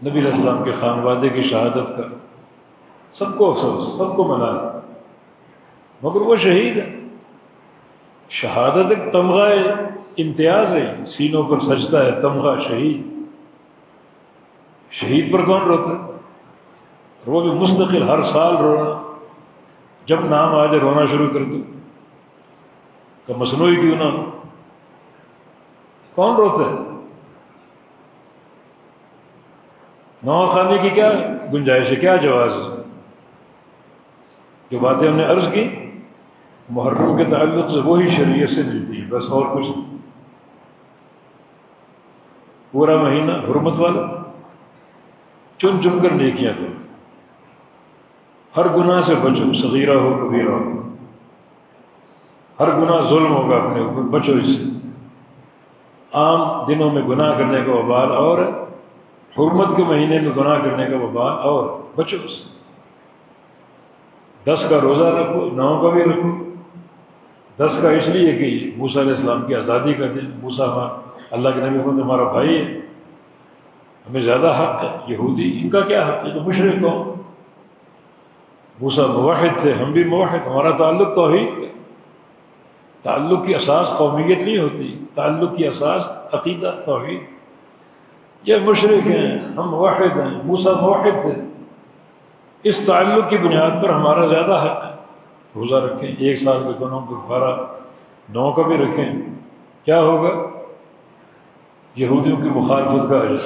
نبی علیہ السلام کے خانوادے کی شہادت کا سب کو افسوس، سب کو ملال، مگر وہ شہید ہے۔ شہادت ایک تمغہ امتیاز ہے، سینوں پر سجتا ہے تمغہ شہید۔ شہید پر کون روتا ہے؟ وہ بھی مستقل ہر سال رونا، جب نام آ جائے رونا شروع کر دو، تو مصنوعی کیوں نہ ہو، کون روتا ہے؟ نوحہ خانے کی کیا گنجائش ہے، کیا جواز ہے؟ جو باتیں ہم نے عرض کی محرم کے تعلق سے وہی شریعت سے ملتی ہے، بس اور کچھ نہیں۔ پورا مہینہ حرمت والا، چن چن کر نیکیاں کرو، ہر گناہ سے بچو، صغیرہ ہو کبیرہ ہو، ہر گناہ ظلم ہوگا اپنے اوپر، بچو اس سے۔ عام دنوں میں گناہ کرنے کا وبال اور ہے، حرمت کے مہینے میں گناہ کرنے کا وبال اور، بچو اس سے۔ 10 کا روزہ رکھو، 9 کا بھی رکھو۔ 10 کا اس لیے کہ موسیٰ علیہ السلام کی آزادی کا دن، موسیٰ اللہ کے نبی خود ہمارا بھائی ہے، ہمیں زیادہ حق ہے۔ یہودی ان کا کیا حق ہے جو مشرک قوم، موسیٰ موحد تھے، ہم بھی موحد، ہمارا تعلق توحید کا۔ تعلق کی اساس قومیت نہیں ہوتی، تعلق کی اساس عقیدہ توحید۔ یہ مشرک ہیں، ہم موحد ہیں، موسیٰ موحد تھے، اس تعلق کی بنیاد پر ہمارا زیادہ حق ہے۔ روزہ رکھیں، 1 سال کے گناہوں کو کفارہ، 9 کا بھی رکھیں، کیا ہوگا؟ یہودیوں کی مخالفت کا اجر۔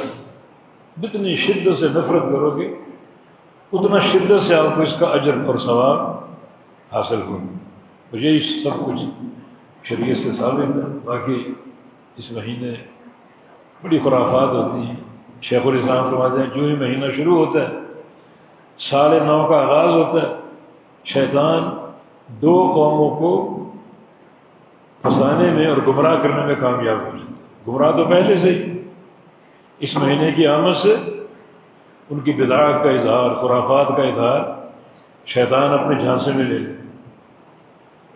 جتنی شدت سے نفرت کرو گے اتنا شدت سے آپ کو اس کا اجر اور ثواب حاصل ہوگا۔ تو یہی سب کچھ شریعت سے ثابت ہے۔ باقی اس مہینے بڑی خرافات ہوتی ہیں۔ شیخ الاسلام فرماتے ہیں جو ہی مہینہ شروع ہوتا ہے، سال 9 کا آغاز ہوتا ہے، شیطان 2 قوموں کو پھنسانے میں اور گمراہ کرنے میں کامیاب ہو جاتا ہے۔ گمراہ تو پہلے سے ہی، اس مہینے کی آمد سے ان کی بدعات کا اظہار، خرافات کا اظہار شیطان اپنے جھانسے میں لے لیتے۔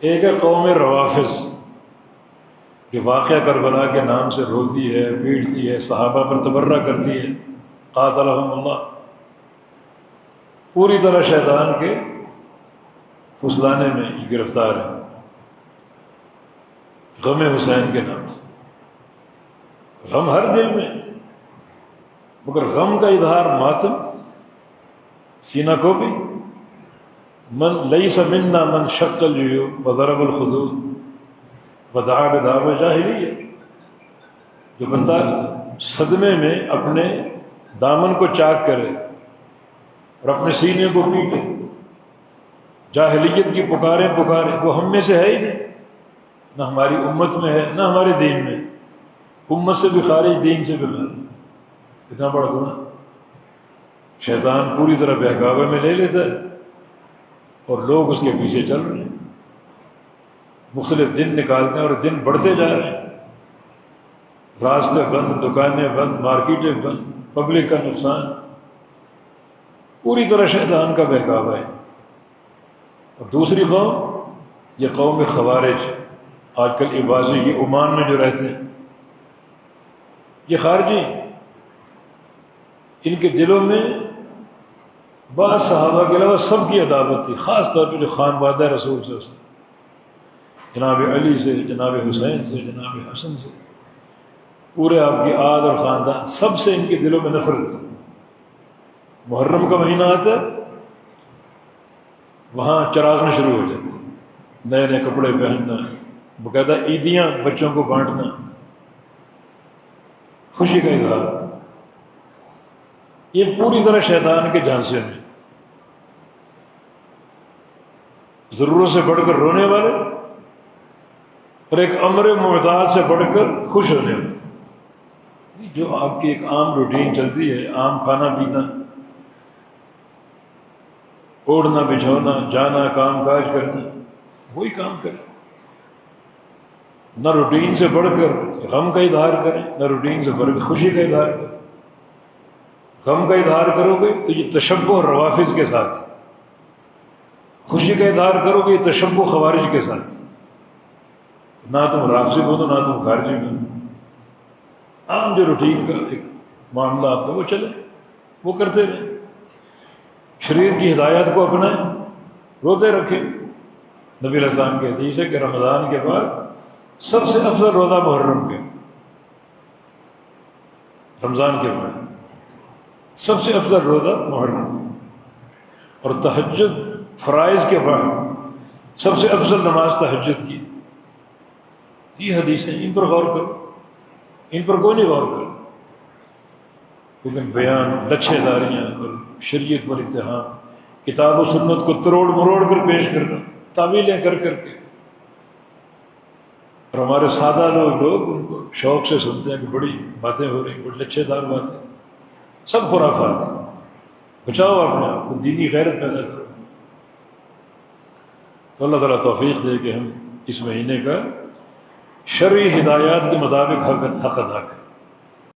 ایک ہے قوم روافض، جو واقعہ کربلا کے نام سے روتی ہے، پیٹتی ہے، صحابہ پر تبرہ کرتی ہے، قاتلہم اللہ، پوری طرح شیطان کے پھسلانے میں گرفتار ہے، غم حسین کے نام سے۔ غم ہر دل میں، مگر غم کا اظہار ماتم، سینہ کو بھی۔ من لیس منا من شق الجیوب وضرب الخدود ودعا بدعوی جاہلیہ، جو بندہ صدمے میں اپنے دامن کو چاک کرے اور اپنے سینے کو پیٹے، جاہلیت کی پکاریں پکارے، وہ ہم میں سے ہے ہی نہیں، نہ ہماری امت میں ہے، نہ ہمارے دین میں، امت سے بھی خارج، دین سے بھی خارج۔ کتنا بڑا گناہ! شیطان پوری طرح بہکاوے میں لے لیتا ہے اور لوگ اس کے پیچھے چل رہے ہیں، مختلف دن نکالتے ہیں اور دن بڑھتے جا رہے ہیں، راستے بند، دکانیں بند، مارکیٹیں بند، پبلک کا نقصان، پوری طرح شیطان کا بہکاوا ہے۔ اور دوسری قوم، یہ قوم خوارج، آج کل عباسی، یہ عمان میں جو رہتے ہیں، یہ خارجی، ان کے دلوں میں بعض صحابہ کے علاوہ سب کی عداوت تھی، خاص طور پہ جو خانوادہ رسول سے، جناب علی سے، جناب حسین سے، جناب حسن سے، پورے آپ کی آل اور خاندان، سب سے ان کے دلوں میں نفرت تھی۔ محرم کا مہینہ آتا ہے، وہاں چراغنا شروع ہو جاتے ہیں، نئے نئے کپڑے پہننا، باقاعدہ عیدیاں بچوں کو بانٹنا، خوشی کا اظہار، یہ پوری طرح شیطان کے جھانسے میں، ضرورت سے بڑھ کر رونے والے اور ایک امر معتاد سے بڑھ کر خوش ہونے والے۔ جو آپ کی ایک عام روٹین چلتی ہے، عام کھانا پینا، اوڑھنا بچھونا، جانا، کام کاج کرنا، وہی کام کریں۔ نہ روٹین سے بڑھ کر غم کا اظہار کریں، نہ روٹین سے بڑھ کر خوشی کا اظہار کریں۔ غم کا اظہار کرو گے تو یہ تشبہ روافض کے ساتھ، خوشی کا اظہار کرو گے یہ تشبہ خوارج کے ساتھ۔ نہ تم رافضی بنو، نہ تم خارجی بنو، عام جو روٹین کا ایک معاملہ آپ کا وہ چلے۔ وہ کرتے رہیں، شریر کی ہدایت کو اپنائیں، روزے رکھیں۔ نبی علیہ السلام کی حدیث ہے کہ رمضان کے بعد سب سے افضل روزہ محرم کے، رمضان کے بعد سب سے افضل روزہ محرم، اور تہجد فرائض کے بعد سب سے افضل نماز تہجد کی۔ یہ حدیثیں، ان پر غور کرو، ان پر کوئی نہیں غور کرو، لیکن بیان، لچھے داریاں اور شریعت پر اتہام، کتاب و سنت کو تروڑ مروڑ کر پیش کرنا، تعویلیں کر کر کے، اور ہمارے سادہ لوگ ان کو شوق سے سنتے ہیں کہ بڑی باتیں ہو رہی، بڑی لچھے دار باتیں، سب خرافات۔ بچاؤ اپنے آپ کو، دینی غیرت پیدا کرو۔ تو اللہ تعالیٰ توفیق دے کہ ہم اس مہینے کا شرعی ہدایات کے مطابق حق ادا کریں۔